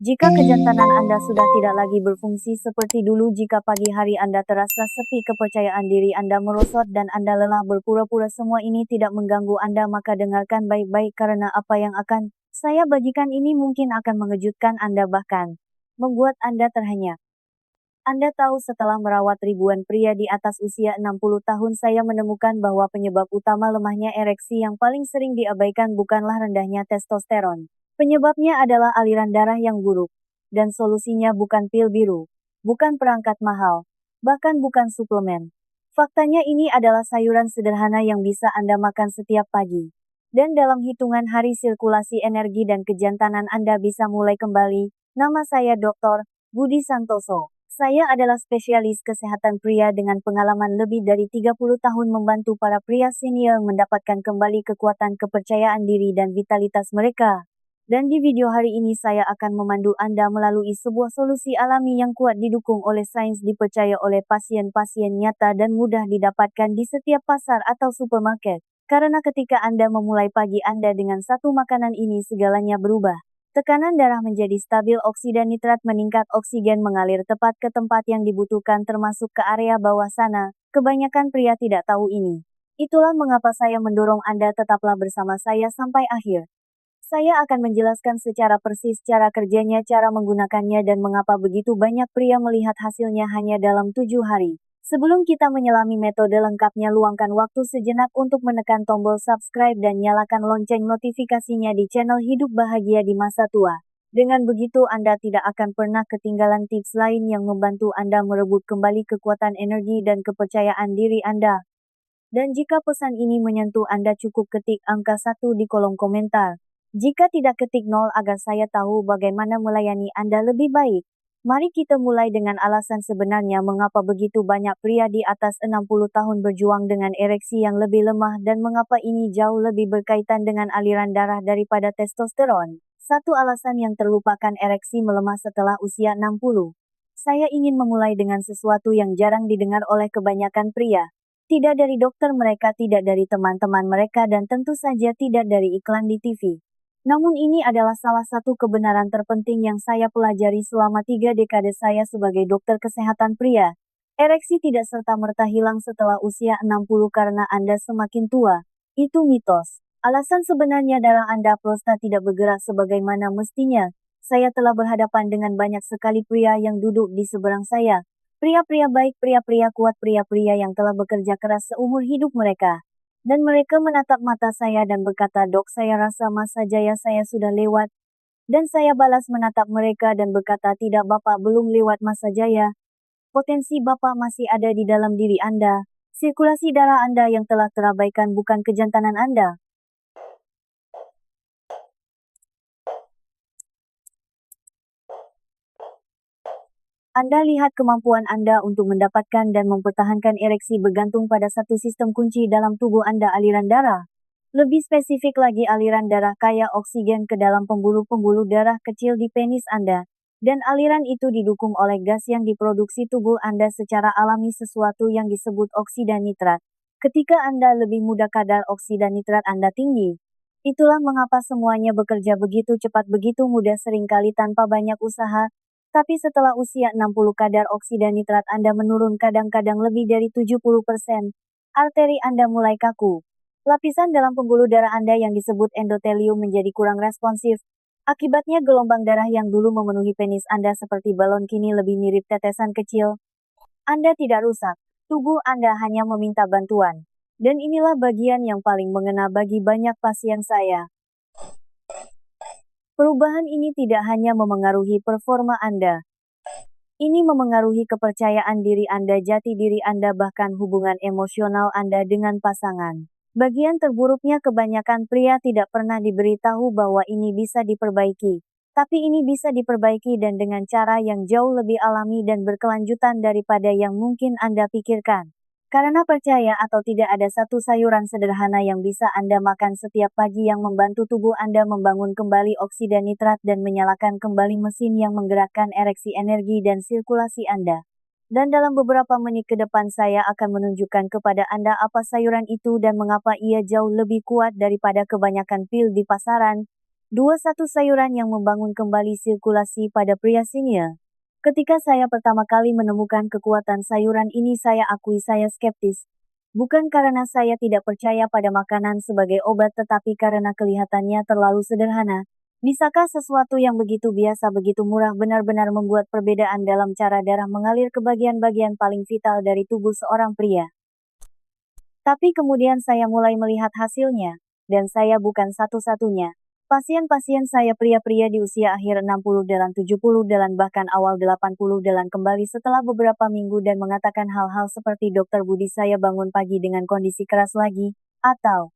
Jika kejantanan Anda sudah tidak lagi berfungsi seperti dulu, jika pagi hari Anda terasa sepi, kepercayaan diri Anda merosot, dan Anda lelah berpura-pura semua ini tidak mengganggu Anda, maka dengarkan baik-baik karena apa yang akan saya bagikan ini mungkin akan mengejutkan Anda, bahkan membuat Anda terhenyak. Anda tahu, setelah merawat ribuan pria di atas usia 60 tahun, saya menemukan bahwa penyebab utama lemahnya ereksi yang paling sering diabaikan bukanlah rendahnya testosteron. Penyebabnya adalah aliran darah yang buruk. Dan solusinya bukan pil biru, bukan perangkat mahal, bahkan bukan suplemen. Faktanya ini adalah sayuran sederhana yang bisa Anda makan setiap pagi. Dan dalam hitungan hari sirkulasi energi dan kejantanan Anda bisa mulai kembali. Nama saya Dr. Budi Santoso. Saya adalah spesialis kesehatan pria dengan pengalaman lebih dari 30 tahun membantu para pria senior mendapatkan kembali kekuatan, kepercayaan diri, dan vitalitas mereka. Dan di video hari ini saya akan memandu Anda melalui sebuah solusi alami yang kuat didukung oleh sains, dipercaya oleh pasien-pasien nyata, dan mudah didapatkan di setiap pasar atau supermarket. Karena ketika Anda memulai pagi Anda dengan satu makanan ini, segalanya berubah. Tekanan darah menjadi stabil, oksida nitrat meningkat, oksigen mengalir tepat ke tempat yang dibutuhkan, termasuk ke area bawah sana. Kebanyakan pria tidak tahu ini. Itulah mengapa saya mendorong Anda tetaplah bersama saya sampai akhir. Saya akan menjelaskan secara persis cara kerjanya, cara menggunakannya, dan mengapa begitu banyak pria melihat hasilnya hanya dalam 7 hari. Sebelum kita menyelami metode lengkapnya, luangkan waktu sejenak untuk menekan tombol subscribe dan nyalakan lonceng notifikasinya di channel Hidup Bahagia di Masa Tua. Dengan begitu Anda tidak akan pernah ketinggalan tips lain yang membantu Anda merebut kembali kekuatan energi dan kepercayaan diri Anda. Dan jika pesan ini menyentuh Anda, cukup ketik angka 1 di kolom komentar. Jika tidak, ketik 0 agar saya tahu bagaimana melayani Anda lebih baik. Mari kita mulai dengan alasan sebenarnya mengapa begitu banyak pria di atas 60 tahun berjuang dengan ereksi yang lebih lemah, dan mengapa ini jauh lebih berkaitan dengan aliran darah daripada testosteron. Satu alasan yang terlupakan, ereksi melemah setelah usia 60. Saya ingin memulai dengan sesuatu yang jarang didengar oleh kebanyakan pria. Tidak dari dokter mereka, tidak dari teman-teman mereka, dan tentu saja tidak dari iklan di TV. Namun ini adalah salah satu kebenaran terpenting yang saya pelajari selama 3 dekade saya sebagai dokter kesehatan pria. Ereksi tidak serta-merta hilang setelah usia 60 karena Anda semakin tua. Itu mitos. Alasan sebenarnya adalah Anda prostat tidak bergerak sebagaimana mestinya. Saya telah berhadapan dengan banyak sekali pria yang duduk di seberang saya. Pria-pria baik, pria-pria kuat, pria-pria yang telah bekerja keras seumur hidup mereka. Dan mereka menatap mata saya dan berkata, "Dok, saya rasa masa jaya saya sudah lewat." Dan saya balas menatap mereka dan berkata, "Tidak, Bapak belum lewat masa jaya. Potensi Bapak masih ada di dalam diri Anda. Sirkulasi darah Anda yang telah terabaikan, bukan kejantanan Anda." Anda lihat, kemampuan Anda untuk mendapatkan dan mempertahankan ereksi bergantung pada satu sistem kunci dalam tubuh Anda, aliran darah. Lebih spesifik lagi, aliran darah kaya oksigen ke dalam pembuluh-pembuluh darah kecil di penis Anda. Dan aliran itu didukung oleh gas yang diproduksi tubuh Anda secara alami, sesuatu yang disebut oksida nitrat. Ketika Anda lebih muda, kadar oksida nitrat Anda tinggi. Itulah mengapa semuanya bekerja begitu cepat, begitu mudah, seringkali tanpa banyak usaha. Tapi setelah usia 60, kadar oksida nitrat Anda menurun, kadang-kadang lebih dari 70%. Arteri Anda mulai kaku. Lapisan dalam pembuluh darah Anda yang disebut endotelium menjadi kurang responsif. Akibatnya gelombang darah yang dulu memenuhi penis Anda seperti balon kini lebih mirip tetesan kecil. Anda tidak rusak. Tubuh Anda hanya meminta bantuan. Dan inilah bagian yang paling mengena bagi banyak pasien saya. Perubahan ini tidak hanya memengaruhi performa Anda. Ini memengaruhi kepercayaan diri Anda, jati diri Anda, bahkan hubungan emosional Anda dengan pasangan. Bagian terburuknya, kebanyakan pria tidak pernah diberitahu bahwa ini bisa diperbaiki. Tapi ini bisa diperbaiki, dan dengan cara yang jauh lebih alami dan berkelanjutan daripada yang mungkin Anda pikirkan. Karena percaya atau tidak, ada satu sayuran sederhana yang bisa Anda makan setiap pagi yang membantu tubuh Anda membangun kembali oksida nitrat dan menyalakan kembali mesin yang menggerakkan ereksi, energi, dan sirkulasi Anda. Dan dalam beberapa menit ke depan saya akan menunjukkan kepada Anda apa sayuran itu dan mengapa ia jauh lebih kuat daripada kebanyakan pil di pasaran. 21 sayuran yang membangun kembali sirkulasi pada pria senior. Ketika saya pertama kali menemukan kekuatan sayuran ini saya akui saya skeptis. Bukan karena saya tidak percaya pada makanan sebagai obat tetapi karena kelihatannya terlalu sederhana. Bisakah sesuatu yang begitu biasa begitu murah benar-benar membuat perbedaan dalam cara darah mengalir ke bagian-bagian paling vital dari tubuh seorang pria? Tapi kemudian saya mulai melihat hasilnya, dan saya bukan satu-satunya. Pasien-pasien saya pria-pria di usia akhir 60 dan 70 dan bahkan awal 80 dan kembali setelah beberapa minggu dan mengatakan hal-hal seperti Dokter Budi saya bangun pagi dengan kondisi keras lagi, atau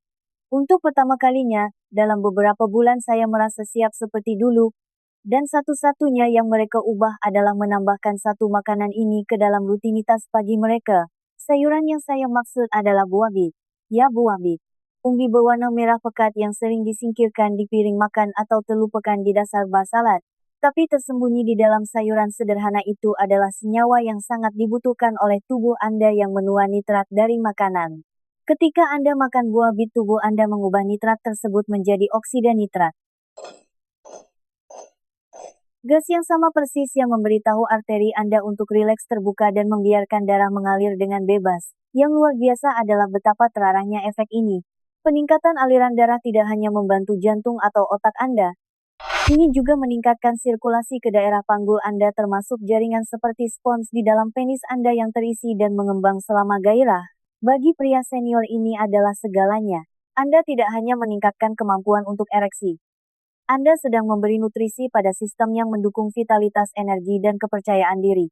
untuk pertama kalinya, dalam beberapa bulan saya merasa siap seperti dulu, dan satu-satunya yang mereka ubah adalah menambahkan satu makanan ini ke dalam rutinitas pagi mereka. Sayuran yang saya maksud adalah buah bit. Ya buah bit. Umbi berwarna merah pekat yang sering disingkirkan di piring makan atau terlupakan di dasar bas salad. Tapi tersembunyi di dalam sayuran sederhana itu adalah senyawa yang sangat dibutuhkan oleh tubuh Anda yang menua nitrat dari makanan. Ketika Anda makan buah bit tubuh Anda mengubah nitrat tersebut menjadi oksida nitrat. Gas yang sama persis yang memberitahu arteri Anda untuk rileks terbuka dan membiarkan darah mengalir dengan bebas. Yang luar biasa adalah betapa terarahnya efek ini. Peningkatan aliran darah tidak hanya membantu jantung atau otak Anda. Ini juga meningkatkan sirkulasi ke daerah panggul Anda termasuk jaringan seperti spons di dalam penis Anda yang terisi dan mengembang selama gairah. Bagi pria senior ini adalah segalanya. Anda tidak hanya meningkatkan kemampuan untuk ereksi. Anda sedang memberi nutrisi pada sistem yang mendukung vitalitas energi dan kepercayaan diri.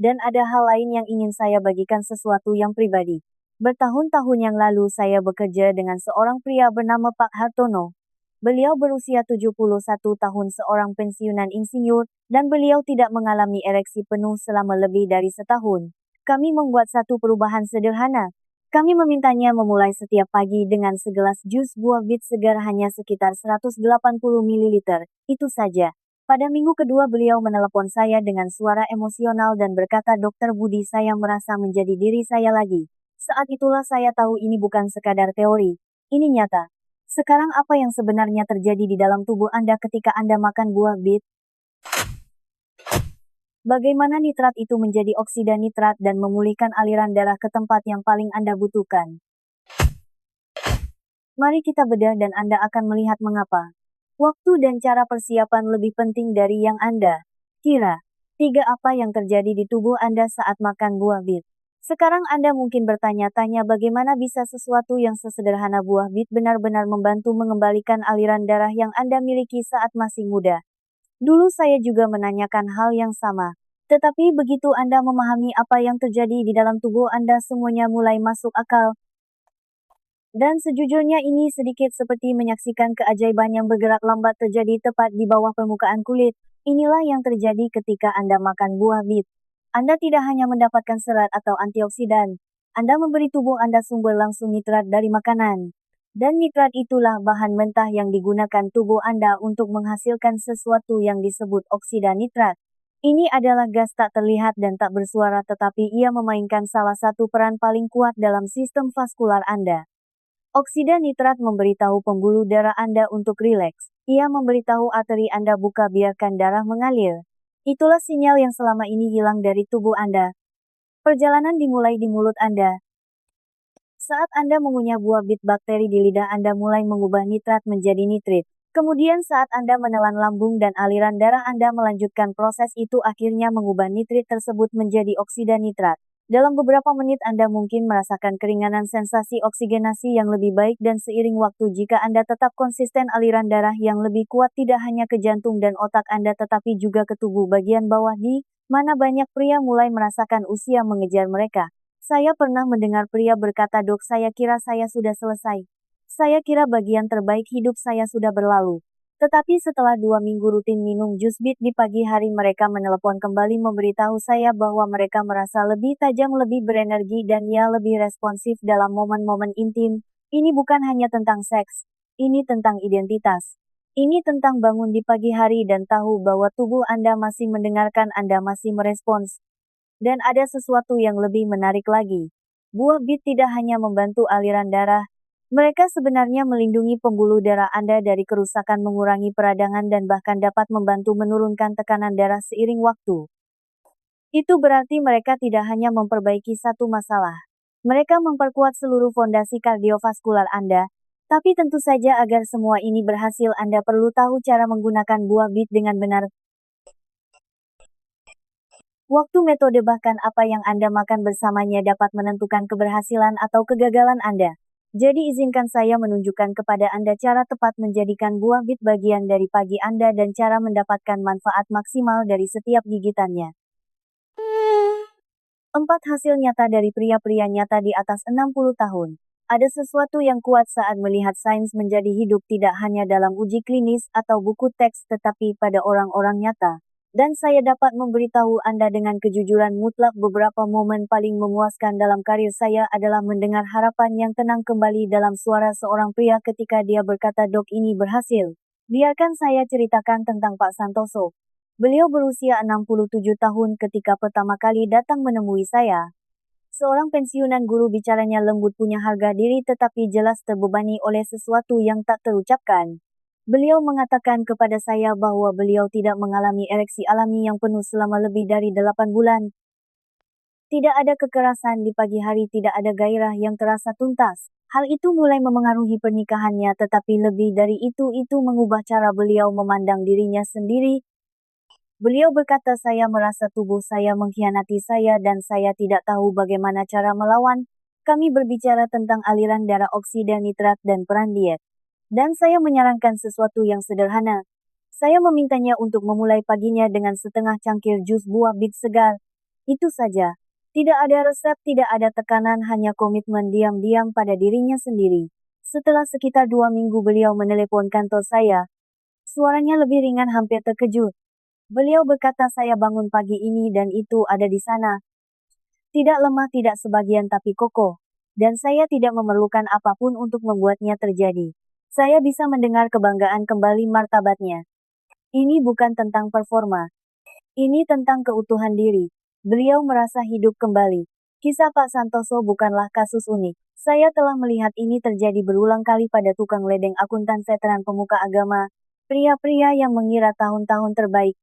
Dan ada hal lain yang ingin saya bagikan sesuatu yang pribadi. Bertahun-tahun yang lalu saya bekerja dengan seorang pria bernama Pak Hartono. Beliau berusia 71 tahun seorang pensiunan insinyur, dan beliau tidak mengalami ereksi penuh selama lebih dari setahun. Kami membuat satu perubahan sederhana. Kami memintanya memulai setiap pagi dengan segelas jus buah bit segar hanya sekitar 180 ml, itu saja. Pada minggu kedua beliau menelepon saya dengan suara emosional dan berkata Dokter Budi saya merasa menjadi diri saya lagi. Saat itulah saya tahu ini bukan sekadar teori, ini nyata. Sekarang apa yang sebenarnya terjadi di dalam tubuh Anda ketika Anda makan buah bit? Bagaimana nitrat itu menjadi oksida nitrat dan memulihkan aliran darah ke tempat yang paling Anda butuhkan. Mari kita bedah dan Anda akan melihat mengapa. Waktu dan cara persiapan lebih penting dari yang Anda kira. 3. Apa yang terjadi di tubuh Anda saat makan buah bit? Sekarang Anda mungkin bertanya-tanya bagaimana bisa sesuatu yang sesederhana buah bit benar-benar membantu mengembalikan aliran darah yang Anda miliki saat masih muda. Dulu saya juga menanyakan hal yang sama. Tetapi begitu Anda memahami apa yang terjadi di dalam tubuh Anda semuanya mulai masuk akal. Dan sejujurnya ini sedikit seperti menyaksikan keajaiban yang bergerak lambat terjadi tepat di bawah permukaan kulit. Inilah yang terjadi ketika Anda makan buah bit. Anda tidak hanya mendapatkan serat atau antioksidan. Anda memberi tubuh Anda sumber langsung nitrat dari makanan. Dan nitrat itulah bahan mentah yang digunakan tubuh Anda untuk menghasilkan sesuatu yang disebut oksida nitrat. Ini adalah gas tak terlihat dan tak bersuara tetapi ia memainkan salah satu peran paling kuat dalam sistem vaskular Anda. Oksida nitrat memberitahu pembuluh darah Anda untuk rileks. Ia memberitahu arteri Anda buka biarkan darah mengalir. Itulah sinyal yang selama ini hilang dari tubuh Anda. Perjalanan dimulai di mulut Anda. Saat Anda mengunyah buah bit bakteri di lidah Anda mulai mengubah nitrat menjadi nitrit. Kemudian saat Anda menelan lambung dan aliran darah Anda melanjutkan proses itu akhirnya mengubah nitrit tersebut menjadi oksida nitrat. Dalam beberapa menit Anda mungkin merasakan keringanan sensasi oksigenasi yang lebih baik dan seiring waktu jika Anda tetap konsisten aliran darah yang lebih kuat tidak hanya ke jantung dan otak Anda tetapi juga ke tubuh bagian bawah di mana banyak pria mulai merasakan usia mengejar mereka. Saya pernah mendengar pria berkata dok saya kira saya sudah selesai. Saya kira bagian terbaik hidup saya sudah berlalu. Tetapi setelah 2 minggu rutin minum jus bit di pagi hari mereka menelepon kembali memberitahu saya bahwa mereka merasa lebih tajam lebih berenergi dan ya lebih responsif dalam momen-momen intim. Ini bukan hanya tentang seks. Ini tentang identitas. Ini tentang bangun di pagi hari dan tahu bahwa tubuh Anda masih mendengarkan Anda masih merespons. Dan ada sesuatu yang lebih menarik lagi. Buah bit tidak hanya membantu aliran darah, Mereka sebenarnya melindungi pembuluh darah Anda dari kerusakan, mengurangi peradangan, dan bahkan dapat membantu menurunkan tekanan darah seiring waktu. Itu berarti mereka tidak hanya memperbaiki satu masalah. Mereka memperkuat seluruh fondasi kardiovaskular Anda. Tapi tentu saja agar semua ini berhasil Anda perlu tahu cara menggunakan buah bit dengan benar. Waktu, metode, bahkan apa yang Anda makan bersamanya dapat menentukan keberhasilan atau kegagalan Anda. Jadi izinkan saya menunjukkan kepada Anda cara tepat menjadikan buah bit bagian dari pagi Anda dan cara mendapatkan manfaat maksimal dari setiap gigitannya. 4. Hasil nyata dari pria-pria nyata di atas 60 tahun. Ada sesuatu yang kuat saat melihat sains menjadi hidup, tidak hanya dalam uji klinis atau buku teks tetapi pada orang-orang nyata. Dan saya dapat memberitahu Anda dengan kejujuran mutlak beberapa momen paling memuaskan dalam karir saya adalah mendengar harapan yang tenang kembali dalam suara seorang pria ketika dia berkata, "Dok, ini berhasil." Biarkan saya ceritakan tentang Pak Santoso. Beliau berusia 67 tahun ketika pertama kali datang menemui saya. Seorang pensiunan guru, bicaranya lembut, punya harga diri tetapi jelas terbebani oleh sesuatu yang tak terucapkan. Beliau mengatakan kepada saya bahwa beliau tidak mengalami ereksi alami yang penuh selama lebih dari 8 bulan. Tidak ada kekerasan di pagi hari, tidak ada gairah yang terasa tuntas. Hal itu mulai memengaruhi pernikahannya, tetapi lebih dari itu mengubah cara beliau memandang dirinya sendiri. Beliau berkata, "Saya merasa tubuh saya mengkhianati saya dan saya tidak tahu bagaimana cara melawan." Kami berbicara tentang aliran darah, oksida nitrat, dan peran diet. Dan saya menyarankan sesuatu yang sederhana. Saya memintanya untuk memulai paginya dengan setengah cangkir jus buah bit segar. Itu saja. Tidak ada resep, tidak ada tekanan, hanya komitmen diam-diam pada dirinya sendiri. Setelah sekitar 2 minggu beliau menelepon kantor saya. Suaranya lebih ringan, hampir terkejut. Beliau berkata, "Saya bangun pagi ini dan itu ada di sana. Tidak lemah, tidak sebagian, tapi kokoh. Dan saya tidak memerlukan apapun untuk membuatnya terjadi. Saya bisa mendengar kebanggaan kembali martabatnya. Ini bukan tentang performa. Ini tentang keutuhan diri." Beliau merasa hidup kembali. Kisah Pak Santoso bukanlah kasus unik. Saya telah melihat ini terjadi berulang kali pada tukang ledeng, akuntan veteran, pemuka agama, pria-pria yang mengira tahun-tahun terbaik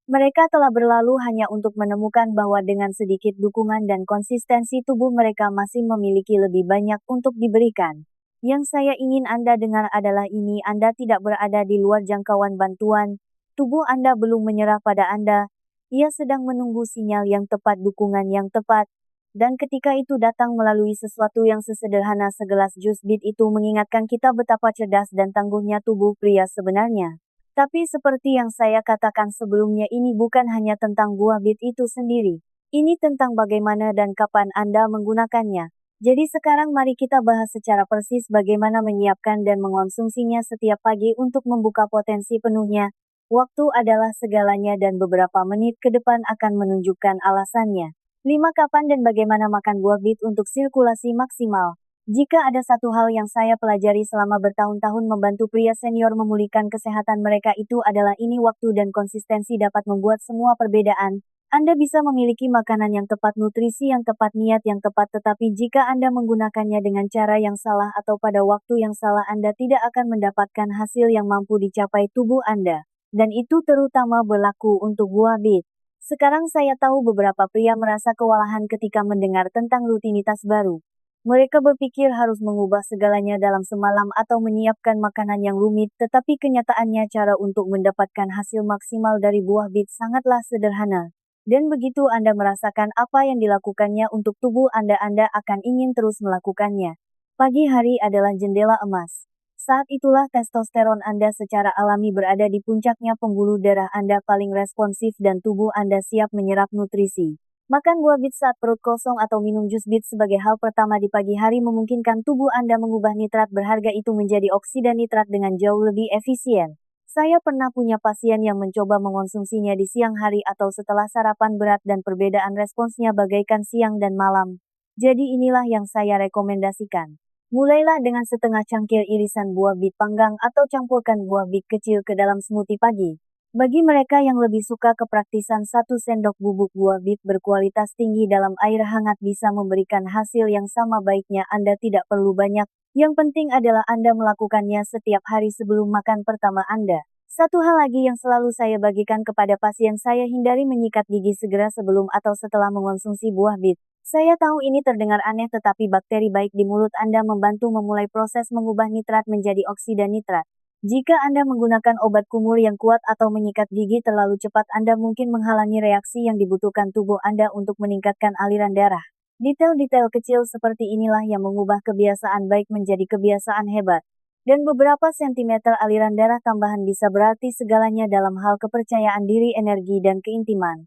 mereka telah berlalu hanya untuk menemukan bahwa dengan sedikit dukungan dan konsistensi tubuh mereka masih memiliki lebih banyak untuk diberikan. Yang saya ingin Anda dengar adalah ini: Anda tidak berada di luar jangkauan bantuan. Tubuh Anda belum menyerah pada Anda. Ia sedang menunggu sinyal yang tepat, dukungan yang tepat. Dan ketika itu datang melalui sesuatu yang sesederhana segelas jus bit, itu mengingatkan kita betapa cerdas dan tangguhnya tubuh pria sebenarnya. Tapi seperti yang saya katakan sebelumnya, ini bukan hanya tentang buah bit itu sendiri. Ini tentang bagaimana dan kapan Anda menggunakannya. Jadi sekarang mari kita bahas secara persis bagaimana menyiapkan dan mengonsumsinya setiap pagi untuk membuka potensi penuhnya. Waktu adalah segalanya dan beberapa menit ke depan akan menunjukkan alasannya. 5. Kapan dan bagaimana makan buah bit untuk sirkulasi maksimal? Jika ada satu hal yang saya pelajari selama bertahun-tahun membantu pria senior memulihkan kesehatan mereka, itu adalah ini: waktu dan konsistensi dapat membuat semua perbedaan. Anda bisa memiliki makanan yang tepat, nutrisi yang tepat, niat yang tepat, tetapi jika Anda menggunakannya dengan cara yang salah atau pada waktu yang salah, Anda tidak akan mendapatkan hasil yang mampu dicapai tubuh Anda. Dan itu terutama berlaku untuk buah bit. Sekarang saya tahu beberapa pria merasa kewalahan ketika mendengar tentang rutinitas baru. Mereka berpikir harus mengubah segalanya dalam semalam atau menyiapkan makanan yang rumit, tetapi kenyataannya cara untuk mendapatkan hasil maksimal dari buah bit sangatlah sederhana. Dan begitu Anda merasakan apa yang dilakukannya untuk tubuh Anda, Anda akan ingin terus melakukannya. Pagi hari adalah jendela emas. Saat itulah testosteron Anda secara alami berada di puncaknya, pembuluh darah Anda paling responsif dan tubuh Anda siap menyerap nutrisi. Makan buah bit saat perut kosong atau minum jus bit sebagai hal pertama di pagi hari memungkinkan tubuh Anda mengubah nitrat berharga itu menjadi oksida nitrat dengan jauh lebih efisien. Saya pernah punya pasien yang mencoba mengonsumsinya di siang hari atau setelah sarapan berat dan perbedaan responsnya bagaikan siang dan malam. Jadi inilah yang saya rekomendasikan. Mulailah dengan setengah cangkir irisan buah bit panggang atau campurkan buah bit kecil ke dalam smoothie pagi. Bagi mereka yang lebih suka kepraktisan, 1 sendok bubuk buah bit berkualitas tinggi dalam air hangat bisa memberikan hasil yang sama baiknya Anda tidak perlu banyak. Yang penting adalah Anda melakukannya setiap hari sebelum makan pertama Anda. Satu hal lagi yang selalu saya bagikan kepada pasien saya, hindari menyikat gigi segera sebelum atau setelah mengonsumsi buah bit. Saya tahu ini terdengar aneh, tetapi bakteri baik di mulut Anda membantu memulai proses mengubah nitrat menjadi oksida nitrat. Jika Anda menggunakan obat kumur yang kuat atau menyikat gigi terlalu cepat, Anda mungkin menghalangi reaksi yang dibutuhkan tubuh Anda untuk meningkatkan aliran darah. Detail-detail kecil seperti inilah yang mengubah kebiasaan baik menjadi kebiasaan hebat. Dan beberapa sentimeter aliran darah tambahan bisa berarti segalanya dalam hal kepercayaan diri, energi, dan keintiman.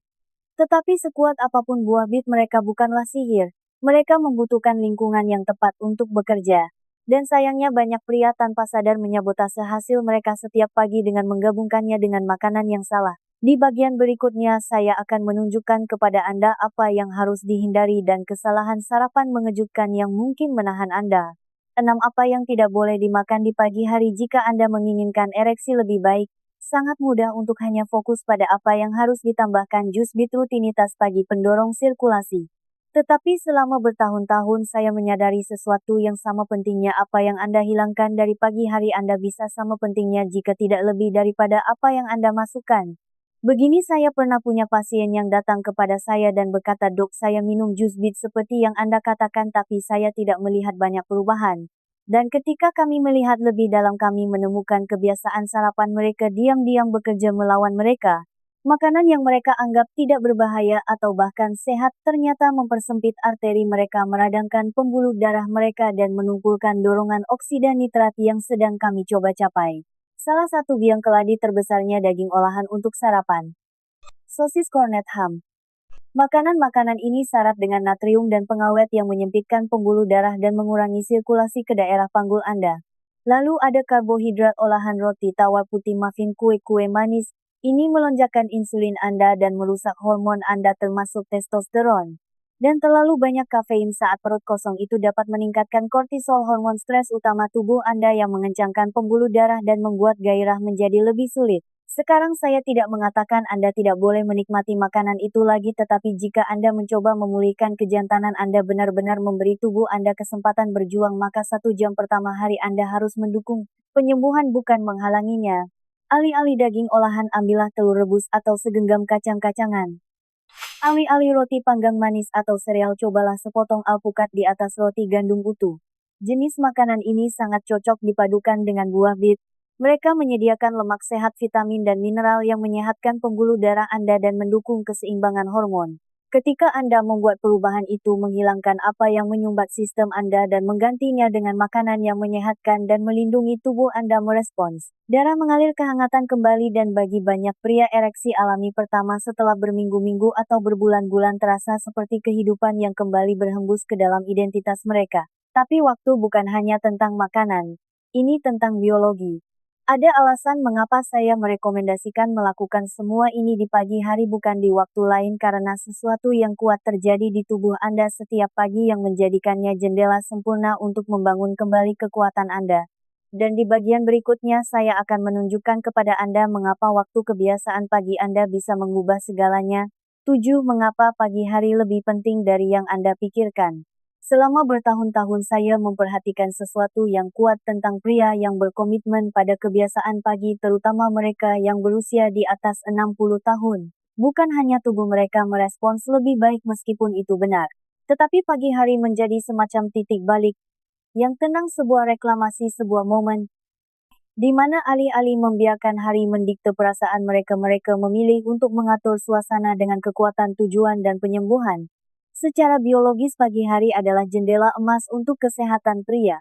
Tetapi sekuat apapun buah bit, mereka bukanlah sihir. Mereka membutuhkan lingkungan yang tepat untuk bekerja. Dan sayangnya banyak pria tanpa sadar menyabotase hasil mereka setiap pagi dengan menggabungkannya dengan makanan yang salah. Di bagian berikutnya saya akan menunjukkan kepada Anda apa yang harus dihindari dan kesalahan sarapan mengejutkan yang mungkin menahan Anda. 6. Apa yang tidak boleh dimakan di pagi hari jika Anda menginginkan ereksi lebih baik? Sangat mudah untuk hanya fokus pada apa yang harus ditambahkan. Jus bit, rutinitas pagi pendorong sirkulasi. Tetapi selama bertahun-tahun saya menyadari sesuatu yang sama pentingnya. Apa yang Anda hilangkan dari pagi hari Anda bisa sama pentingnya jika tidak lebih daripada apa yang Anda masukkan. Begini, saya pernah punya pasien yang datang kepada saya dan berkata, "Dok, saya minum jus bit seperti yang Anda katakan, tapi saya tidak melihat banyak perubahan." Dan ketika kami melihat lebih dalam, kami menemukan kebiasaan sarapan mereka diam-diam bekerja melawan mereka. Makanan yang mereka anggap tidak berbahaya atau bahkan sehat ternyata mempersempit arteri mereka, meradangkan pembuluh darah mereka, dan menumpukan dorongan oksida nitrat yang sedang kami coba capai. Salah satu biang keladi terbesarnya daging olahan untuk sarapan. Sosis, cornet, ham. Makanan-makanan ini syarat dengan natrium dan pengawet yang menyempitkan pembuluh darah dan mengurangi sirkulasi ke daerah panggul Anda. Lalu ada karbohidrat olahan, roti tawar putih, muffin, kue-kue manis. Ini melonjakkan insulin Anda dan merusak hormon Anda termasuk testosteron. Dan terlalu banyak kafein saat perut kosong itu dapat meningkatkan kortisol, hormon stres utama tubuh Anda yang mengencangkan pembuluh darah dan membuat gairah menjadi lebih sulit. Sekarang saya tidak mengatakan Anda tidak boleh menikmati makanan itu lagi, tetapi jika Anda mencoba memulihkan kejantanan Anda, benar-benar memberi tubuh Anda kesempatan berjuang, maka 1 jam pertama hari Anda harus mendukung penyembuhan, bukan menghalanginya. Alih-alih daging olahan, ambillah telur rebus atau segenggam kacang-kacangan. Alih-alih roti panggang manis atau sereal, cobalah sepotong alpukat di atas roti gandum utuh. Jenis makanan ini sangat cocok dipadukan dengan buah bit. Mereka menyediakan lemak sehat, vitamin dan mineral yang menyehatkan pembuluh darah Anda dan mendukung keseimbangan hormon. Ketika Anda membuat perubahan itu, menghilangkan apa yang menyumbat sistem Anda dan menggantinya dengan makanan yang menyehatkan dan melindungi tubuh Anda merespons. Darah mengalir, kehangatan kembali, dan bagi banyak pria ereksi alami pertama setelah berminggu-minggu atau berbulan-bulan terasa seperti kehidupan yang kembali berhembus ke dalam identitas mereka. Tapi waktu bukan hanya tentang makanan. Ini tentang biologi. Ada alasan mengapa saya merekomendasikan melakukan semua ini di pagi hari, bukan di waktu lain, karena sesuatu yang kuat terjadi di tubuh Anda setiap pagi yang menjadikannya jendela sempurna untuk membangun kembali kekuatan Anda. Dan di bagian berikutnya saya akan menunjukkan kepada Anda mengapa waktu kebiasaan pagi Anda bisa mengubah segalanya. 7. Mengapa pagi hari lebih penting dari yang Anda pikirkan. Selama bertahun-tahun saya memperhatikan sesuatu yang kuat tentang pria yang berkomitmen pada kebiasaan pagi, terutama mereka yang berusia di atas 60 tahun. Bukan hanya tubuh mereka merespons lebih baik meskipun itu benar, tetapi pagi hari menjadi semacam titik balik yang tenang, sebuah reklamasi, sebuah momen di mana alih-alih membiarkan hari mendikte perasaan mereka memilih untuk mengatur suasana dengan kekuatan tujuan dan penyembuhan. Secara biologis, pagi hari adalah jendela emas untuk kesehatan pria.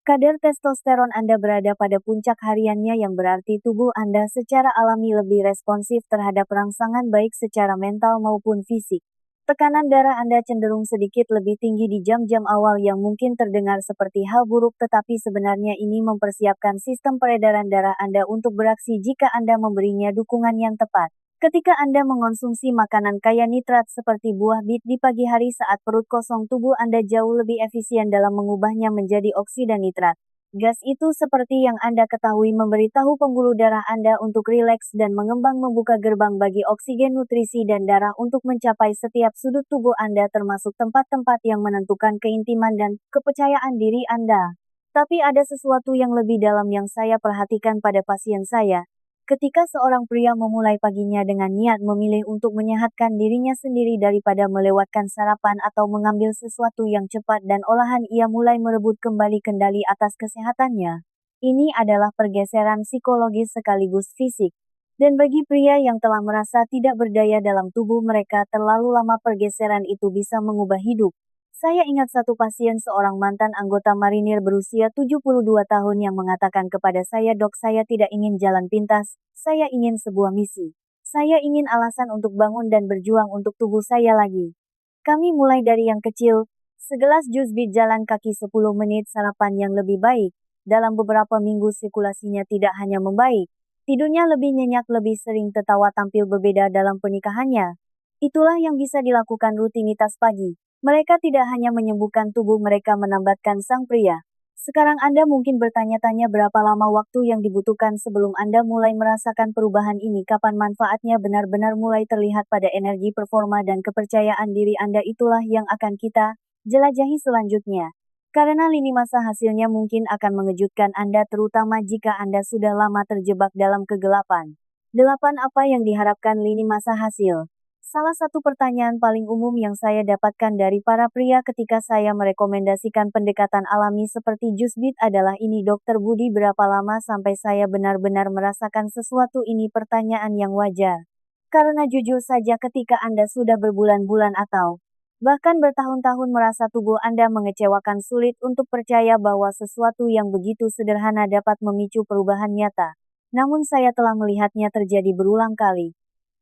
Kadar testosteron Anda berada pada puncak hariannya, yang berarti tubuh Anda secara alami lebih responsif terhadap rangsangan baik secara mental maupun fisik. Tekanan darah Anda cenderung sedikit lebih tinggi di jam-jam awal, yang mungkin terdengar seperti hal buruk, tetapi sebenarnya ini mempersiapkan sistem peredaran darah Anda untuk beraksi jika Anda memberinya dukungan yang tepat. Ketika Anda mengonsumsi makanan kaya nitrat seperti buah bit di pagi hari saat perut kosong, tubuh Anda jauh lebih efisien dalam mengubahnya menjadi oksida nitrat. Gas itu seperti yang Anda ketahui memberitahu pembuluh darah Anda untuk rileks dan mengembang membuka gerbang bagi oksigen nutrisi dan darah untuk mencapai setiap sudut tubuh Anda termasuk tempat-tempat yang menentukan keintiman dan kepercayaan diri Anda. Tapi ada sesuatu yang lebih dalam yang saya perhatikan pada pasien saya. Ketika seorang pria memulai paginya dengan niat memilih untuk menyehatkan dirinya sendiri daripada melewatkan sarapan atau mengambil sesuatu yang cepat dan olahan, ia mulai merebut kembali kendali atas kesehatannya. Ini adalah pergeseran psikologis sekaligus fisik. Dan bagi pria yang telah merasa tidak berdaya dalam tubuh mereka terlalu lama, pergeseran itu bisa mengubah hidup. Saya ingat satu pasien seorang mantan anggota marinir berusia 72 tahun yang mengatakan kepada saya, "Dok, saya tidak ingin jalan pintas, saya ingin sebuah misi. Saya ingin alasan untuk bangun dan berjuang untuk tubuh saya lagi." Kami mulai dari yang kecil, segelas jus bit, jalan kaki 10 menit, sarapan yang lebih baik. Dalam beberapa minggu sirkulasinya tidak hanya membaik, tidurnya lebih nyenyak, lebih sering tertawa, tampil berbeda dalam pernikahannya. Itulah yang bisa dilakukan rutinitas pagi. Mereka tidak hanya menyembuhkan tubuh, mereka menambatkan sang pria. Sekarang Anda mungkin bertanya-tanya berapa lama waktu yang dibutuhkan sebelum Anda mulai merasakan perubahan ini, kapan manfaatnya benar-benar mulai terlihat pada energi, performa, dan kepercayaan diri Anda. Itulah yang akan kita jelajahi selanjutnya. Karena lini masa hasilnya mungkin akan mengejutkan Anda, terutama jika Anda sudah lama terjebak dalam kegelapan. 8. Apa yang diharapkan lini masa hasil? Salah satu pertanyaan paling umum yang saya dapatkan dari para pria ketika saya merekomendasikan pendekatan alami seperti jus bit adalah ini, "Dokter Budi, berapa lama sampai saya benar-benar merasakan sesuatu ini?" Pertanyaan yang wajar. Karena jujur saja, ketika Anda sudah berbulan-bulan atau bahkan bertahun-tahun merasa tubuh Anda mengecewakan, sulit untuk percaya bahwa sesuatu yang begitu sederhana dapat memicu perubahan nyata. Namun saya telah melihatnya terjadi berulang kali.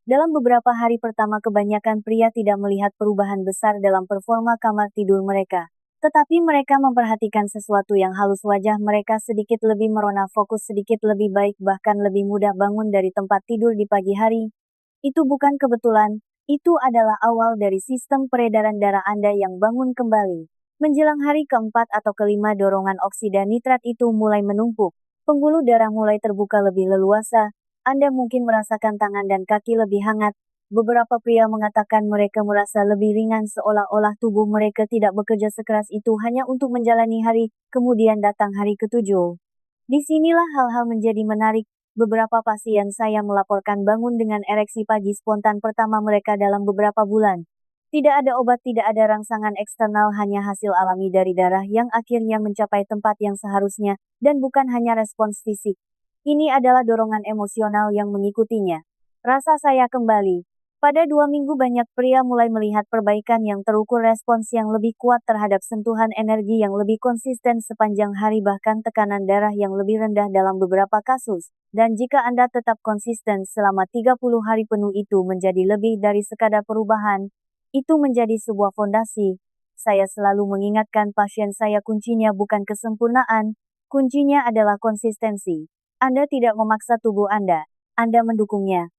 Dalam beberapa hari pertama, kebanyakan pria tidak melihat perubahan besar dalam performa kamar tidur mereka. Tetapi mereka memperhatikan sesuatu yang halus, wajah mereka sedikit lebih merona, fokus sedikit lebih baik, bahkan lebih mudah bangun dari tempat tidur di pagi hari. Itu bukan kebetulan, itu adalah awal dari sistem peredaran darah Anda yang bangun kembali. Menjelang hari keempat atau kelima, dorongan oksida nitrat itu mulai menumpuk. Pembuluh darah mulai terbuka lebih leluasa. Anda mungkin merasakan tangan dan kaki lebih hangat. Beberapa pria mengatakan mereka merasa lebih ringan, seolah-olah tubuh mereka tidak bekerja sekeras itu hanya untuk menjalani hari. Kemudian datang hari ketujuh. Disinilah hal-hal menjadi menarik. Beberapa pasien saya melaporkan bangun dengan ereksi pagi spontan pertama mereka dalam beberapa bulan. Tidak ada obat, tidak ada rangsangan eksternal, hanya hasil alami dari darah yang akhirnya mencapai tempat yang seharusnya, dan bukan hanya respons fisik. Ini adalah dorongan emosional yang mengikutinya. Rasa saya kembali. Pada 2 minggu banyak pria mulai melihat perbaikan yang terukur, respons yang lebih kuat terhadap sentuhan energi yang lebih konsisten sepanjang hari, bahkan tekanan darah yang lebih rendah dalam beberapa kasus. Dan jika Anda tetap konsisten selama 30 hari penuh, itu menjadi lebih dari sekadar perubahan. Itu menjadi sebuah fondasi. Saya selalu mengingatkan pasien saya, kuncinya bukan kesempurnaan, kuncinya adalah konsistensi. Anda tidak memaksa tubuh Anda mendukungnya.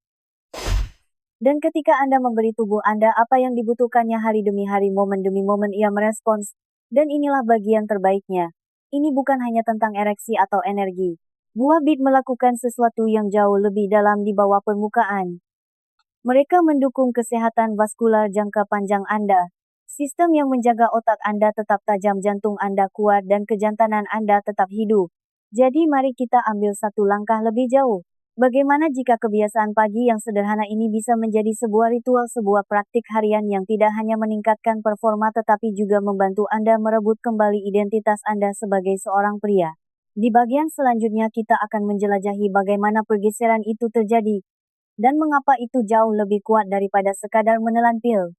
Dan ketika Anda memberi tubuh Anda apa yang dibutuhkannya hari demi hari, momen demi momen ia merespons. Dan inilah bagian terbaiknya. Ini bukan hanya tentang ereksi atau energi. Buah bit melakukan sesuatu yang jauh lebih dalam di bawah permukaan. Mereka mendukung kesehatan vaskular jangka panjang Anda. Sistem yang menjaga otak Anda tetap tajam, jantung Anda kuat, dan kejantanan Anda tetap hidup. Jadi mari kita ambil satu langkah lebih jauh. Bagaimana jika kebiasaan pagi yang sederhana ini bisa menjadi sebuah ritual, sebuah praktik harian yang tidak hanya meningkatkan performa tetapi juga membantu Anda merebut kembali identitas Anda sebagai seorang pria. Di bagian selanjutnya kita akan menjelajahi bagaimana pergeseran itu terjadi dan mengapa itu jauh lebih kuat daripada sekadar menelan pil.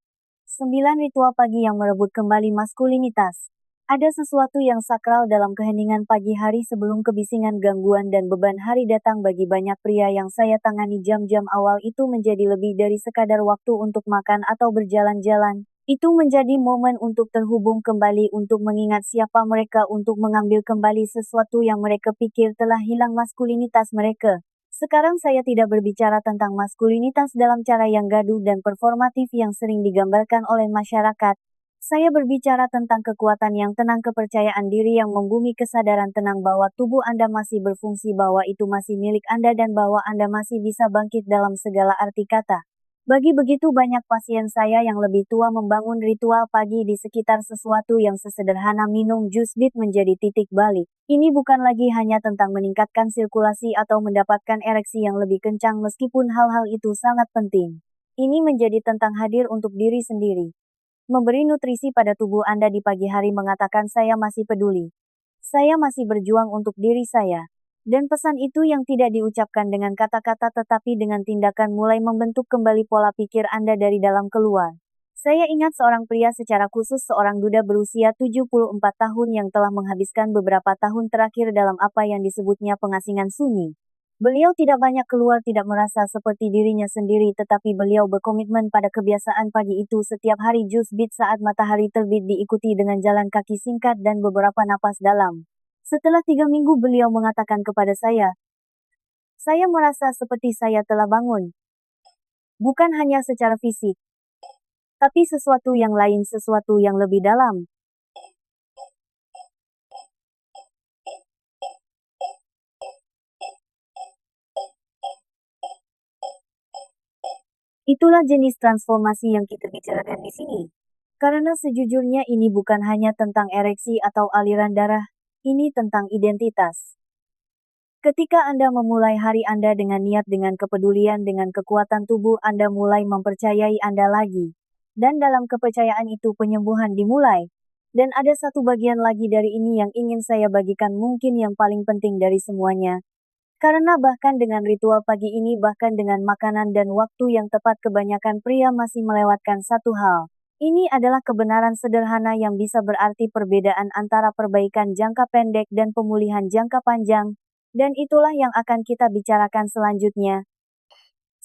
9 ritual pagi yang merebut kembali maskulinitas. Ada sesuatu yang sakral dalam keheningan pagi hari sebelum kebisingan, gangguan, dan beban hari datang. Bagi banyak pria yang saya tangani, jam-jam awal itu menjadi lebih dari sekadar waktu untuk makan atau berjalan-jalan. Itu menjadi momen untuk terhubung kembali, untuk mengingat siapa mereka, untuk mengambil kembali sesuatu yang mereka pikir telah hilang, maskulinitas mereka. Sekarang saya tidak berbicara tentang maskulinitas dalam cara yang gaduh dan performatif yang sering digambarkan oleh masyarakat. Saya berbicara tentang kekuatan yang tenang, kepercayaan diri yang membumi, kesadaran tenang bahwa tubuh Anda masih berfungsi, bahwa itu masih milik Anda dan bahwa Anda masih bisa bangkit dalam segala arti kata. Bagi begitu banyak pasien saya yang lebih tua, membangun ritual pagi di sekitar sesuatu yang sesederhana minum jus bit menjadi titik balik. Ini bukan lagi hanya tentang meningkatkan sirkulasi atau mendapatkan ereksi yang lebih kencang, meskipun hal-hal itu sangat penting. Ini menjadi tentang hadir untuk diri sendiri. Memberi nutrisi pada tubuh Anda di pagi hari, mengatakan saya masih peduli. Saya masih berjuang untuk diri saya. Dan pesan itu yang tidak diucapkan dengan kata-kata tetapi dengan tindakan mulai membentuk kembali pola pikir Anda dari dalam keluar. Saya ingat seorang pria, secara khusus seorang duda berusia 74 tahun yang telah menghabiskan beberapa tahun terakhir dalam apa yang disebutnya pengasingan sunyi. Beliau tidak banyak keluar, tidak merasa seperti dirinya sendiri, tetapi beliau berkomitmen pada kebiasaan pagi itu. Setiap hari jus bit saat matahari terbit, diikuti dengan jalan kaki singkat dan beberapa napas dalam. Setelah 3 minggu beliau mengatakan kepada saya merasa seperti saya telah bangun. Bukan hanya secara fisik, tapi sesuatu yang lain, sesuatu yang lebih dalam. Itulah jenis transformasi yang kita bicarakan di sini. Karena sejujurnya ini bukan hanya tentang ereksi atau aliran darah, ini tentang identitas. Ketika Anda memulai hari Anda dengan niat, dengan kepedulian, dengan kekuatan tubuh, Anda mulai mempercayai Anda lagi. Dan dalam kepercayaan itu penyembuhan dimulai. Dan ada satu bagian lagi dari ini yang ingin saya bagikan, mungkin yang paling penting dari semuanya. Karena bahkan dengan ritual pagi ini, bahkan dengan makanan dan waktu yang tepat, kebanyakan pria masih melewatkan satu hal. Ini adalah kebenaran sederhana yang bisa berarti perbedaan antara perbaikan jangka pendek dan pemulihan jangka panjang. Dan itulah yang akan kita bicarakan selanjutnya.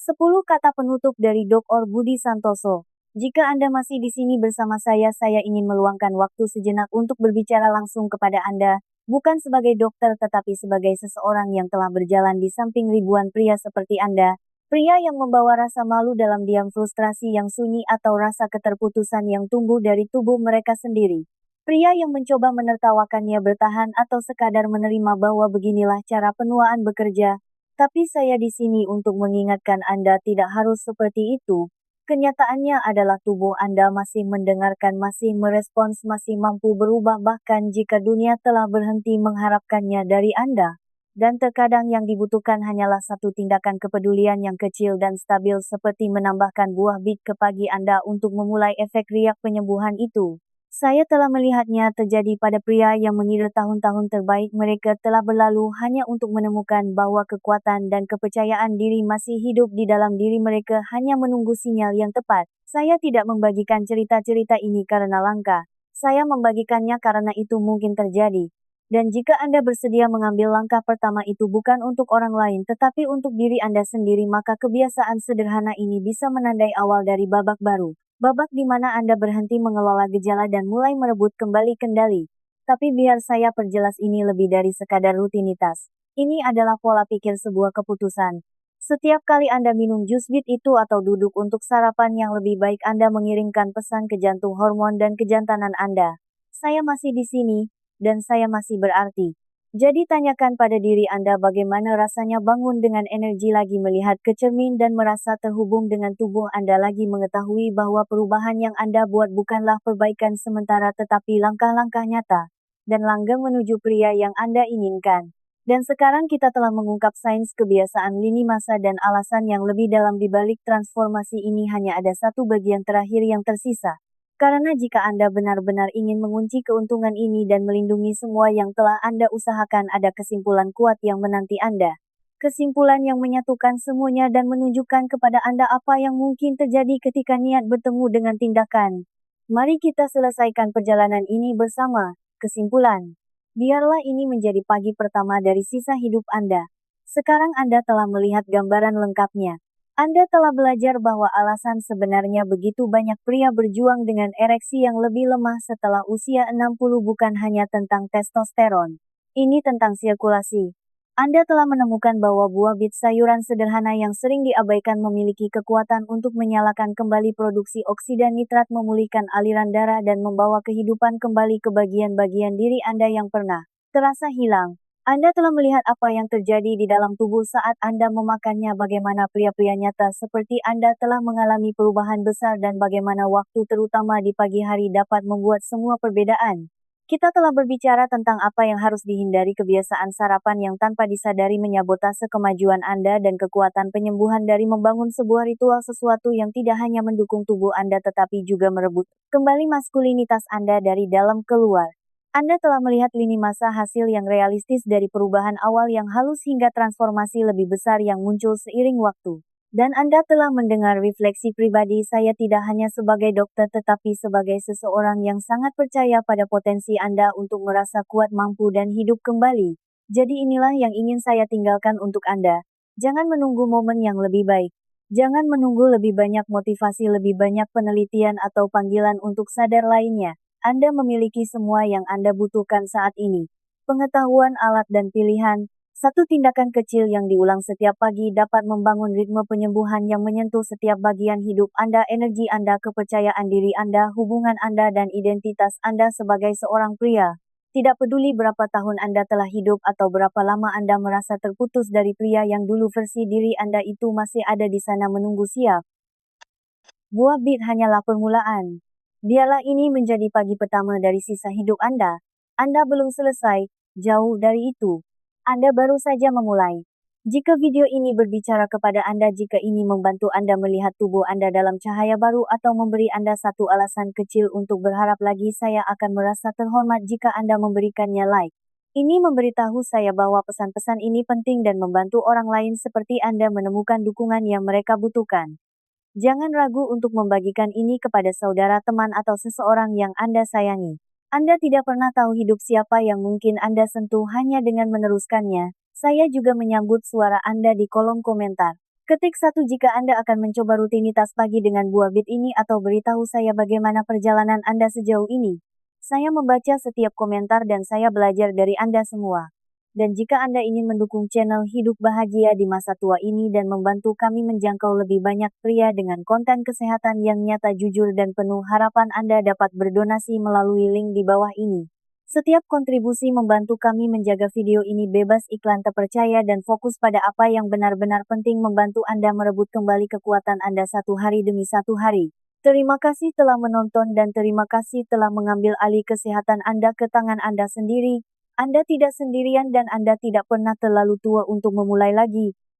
10 kata penutup dari Dr. Budi Santoso. Jika Anda masih di sini bersama saya ingin meluangkan waktu sejenak untuk berbicara langsung kepada Anda. Bukan sebagai dokter tetapi sebagai seseorang yang telah berjalan di samping ribuan pria seperti Anda. Pria yang membawa rasa malu dalam diam, frustrasi yang sunyi atau rasa keterputusan yang tumbuh dari tubuh mereka sendiri. Pria yang mencoba menertawakannya, bertahan atau sekadar menerima bahwa beginilah cara penuaan bekerja. Tapi saya di sini untuk mengingatkan Anda tidak harus seperti itu. Kenyataannya adalah tubuh Anda masih mendengarkan, masih merespons, masih mampu berubah bahkan jika dunia telah berhenti mengharapkannya dari Anda. Dan terkadang yang dibutuhkan hanyalah satu tindakan kepedulian yang kecil dan stabil, seperti menambahkan buah bit ke pagi Anda untuk memulai efek riak penyembuhan itu. Saya telah melihatnya terjadi pada pria yang mengira tahun-tahun terbaik mereka telah berlalu hanya untuk menemukan bahwa kekuatan dan kepercayaan diri masih hidup di dalam diri mereka, hanya menunggu sinyal yang tepat. Saya tidak membagikan cerita-cerita ini karena langka. Saya membagikannya karena itu mungkin terjadi. Dan jika Anda bersedia mengambil langkah pertama itu bukan untuk orang lain tetapi untuk diri Anda sendiri, maka kebiasaan sederhana ini bisa menandai awal dari babak baru. Babak di mana Anda berhenti mengelola gejala dan mulai merebut kembali kendali. Tapi biar saya perjelas, ini lebih dari sekadar rutinitas. Ini adalah pola pikir, sebuah keputusan. Setiap kali Anda minum jus bit itu atau duduk untuk sarapan yang lebih baik, Anda mengirimkan pesan ke jantung, hormon dan kejantanan Anda. Saya masih di sini, dan saya masih berarti. Jadi tanyakan pada diri Anda bagaimana rasanya bangun dengan energi lagi, melihat ke cermin dan merasa terhubung dengan tubuh Anda lagi, mengetahui bahwa perubahan yang Anda buat bukanlah perbaikan sementara tetapi langkah-langkah nyata dan langgeng menuju pria yang Anda inginkan. Dan sekarang kita telah mengungkap sains kebiasaan lini masa dan alasan yang lebih dalam di balik transformasi ini. Hanya ada satu bagian terakhir yang tersisa. Karena jika Anda benar-benar ingin mengunci keuntungan ini dan melindungi semua yang telah Anda usahakan, ada kesimpulan kuat yang menanti Anda. Kesimpulan yang menyatukan semuanya dan menunjukkan kepada Anda apa yang mungkin terjadi ketika niat bertemu dengan tindakan. Mari kita selesaikan perjalanan ini bersama. Kesimpulan. Biarlah ini menjadi pagi pertama dari sisa hidup Anda. Sekarang Anda telah melihat gambaran lengkapnya. Anda telah belajar bahwa alasan sebenarnya begitu banyak pria berjuang dengan ereksi yang lebih lemah setelah usia 60 bukan hanya tentang testosteron. Ini tentang sirkulasi. Anda telah menemukan bahwa buah bit sayuran sederhana yang sering diabaikan memiliki kekuatan untuk menyalakan kembali produksi oksida nitrat, memulihkan aliran darah, dan membawa kehidupan kembali ke bagian-bagian diri Anda yang pernah terasa hilang. Anda telah melihat apa yang terjadi di dalam tubuh saat Anda memakannya, bagaimana pria-pria nyata seperti Anda telah mengalami perubahan besar, dan bagaimana waktu terutama di pagi hari dapat membuat semua perbedaan. Kita telah berbicara tentang apa yang harus dihindari, kebiasaan sarapan yang tanpa disadari menyabotase kemajuan Anda, dan kekuatan penyembuhan dari membangun sebuah ritual, sesuatu yang tidak hanya mendukung tubuh Anda tetapi juga merebut kembali maskulinitas Anda dari dalam keluar. Anda telah melihat lini masa hasil yang realistis dari perubahan awal yang halus hingga transformasi lebih besar yang muncul seiring waktu. Dan Anda telah mendengar refleksi pribadi saya tidak hanya sebagai dokter tetapi sebagai seseorang yang sangat percaya pada potensi Anda untuk merasa kuat, mampu, dan hidup kembali. Jadi inilah yang ingin saya tinggalkan untuk Anda. Jangan menunggu momen yang lebih baik. Jangan menunggu lebih banyak motivasi, lebih banyak penelitian atau panggilan untuk sadar lainnya. Anda memiliki semua yang Anda butuhkan saat ini. Pengetahuan, alat, dan pilihan. Satu tindakan kecil yang diulang setiap pagi dapat membangun ritme penyembuhan yang menyentuh setiap bagian hidup Anda, energi Anda, kepercayaan diri Anda, hubungan Anda, dan identitas Anda sebagai seorang pria. Tidak peduli berapa tahun Anda telah hidup atau berapa lama Anda merasa terputus dari pria yang dulu, versi diri Anda itu masih ada di sana menunggu siap. Buah bit hanyalah permulaan. Biarlah ini menjadi pagi pertama dari sisa hidup Anda. Anda belum selesai, jauh dari itu. Anda baru saja memulai. Jika video ini berbicara kepada Anda, jika ini membantu Anda melihat tubuh Anda dalam cahaya baru atau memberi Anda satu alasan kecil untuk berharap lagi, saya akan merasa terhormat jika Anda memberikannya like. Ini memberitahu saya bahwa pesan-pesan ini penting dan membantu orang lain seperti Anda menemukan dukungan yang mereka butuhkan. Jangan ragu untuk membagikan ini kepada saudara, teman, atau seseorang yang Anda sayangi. Anda tidak pernah tahu hidup siapa yang mungkin Anda sentuh hanya dengan meneruskannya. Saya juga menyambut suara Anda di kolom komentar. Ketik 1 jika Anda akan mencoba rutinitas pagi dengan buah bit ini atau beritahu saya bagaimana perjalanan Anda sejauh ini. Saya membaca setiap komentar dan saya belajar dari Anda semua. Dan jika Anda ingin mendukung channel Hidup Bahagia di masa tua ini dan membantu kami menjangkau lebih banyak pria dengan konten kesehatan yang nyata, jujur, dan penuh harapan, Anda dapat berdonasi melalui link di bawah ini. Setiap kontribusi membantu kami menjaga video ini bebas iklan, terpercaya, dan fokus pada apa yang benar-benar penting, membantu Anda merebut kembali kekuatan Anda satu hari demi satu hari. Terima kasih telah menonton dan terima kasih telah mengambil alih kesehatan Anda ke tangan Anda sendiri. Anda tidak sendirian dan Anda tidak pernah terlalu tua untuk memulai lagi.